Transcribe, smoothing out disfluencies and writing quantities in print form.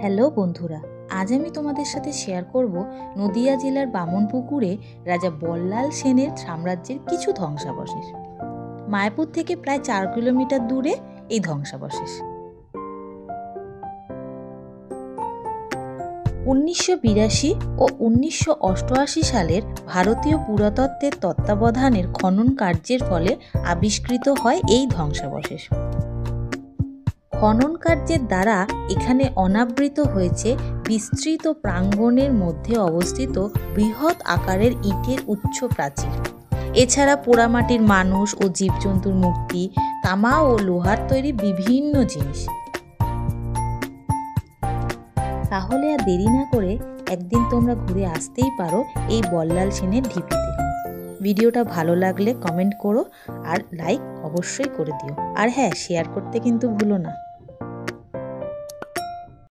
Hello বন্ধুরা, আজ আমি তোমাদের সাথে শেয়ার করব নদিয়া জেলার বামনপুকুরে রাজা বল্লাল সেনের সাম্রাজ্যের কিছু ধ্বংসাবশেষ। মায়াপুর থেকে প্রায় 4 কিলোমিটার দূরে এই ধ্বংসাবশেষ। 1982 ও 1988 সালের ভারতীয় পুরাতত্ত্বের তত্ত্বাবধানের খনন কার্যের ফলে আবিষ্কৃত হয় এই ধ্বংসাবশেষ। খনন কার্যের দ্বারা এখানে অনাবৃত হয়েছে বিস্তৃত প্রাঙ্গণের মধ্যে অবস্থিত বৃহৎ আকারের ইটের উচ্চ প্রাচীর। এছাড়া পোড়ামাটির মানুষ ও জীবজন্তুর মূর্তি, তামা ও লোহার তৈরি বিভিন্ন জিনিস। তাহলে আর দেরি না করে একদিন তোমরা ঘুরে আসতেই পারো এই বল্লাল সেনের ঢিপিতে। ভিডিওটা ভালো লাগলে কমেন্ট করো আর লাইক অবশ্যই করে দিও। আর হ্যাঁ, শেয়ার করতে কিন্তু ভুলো না।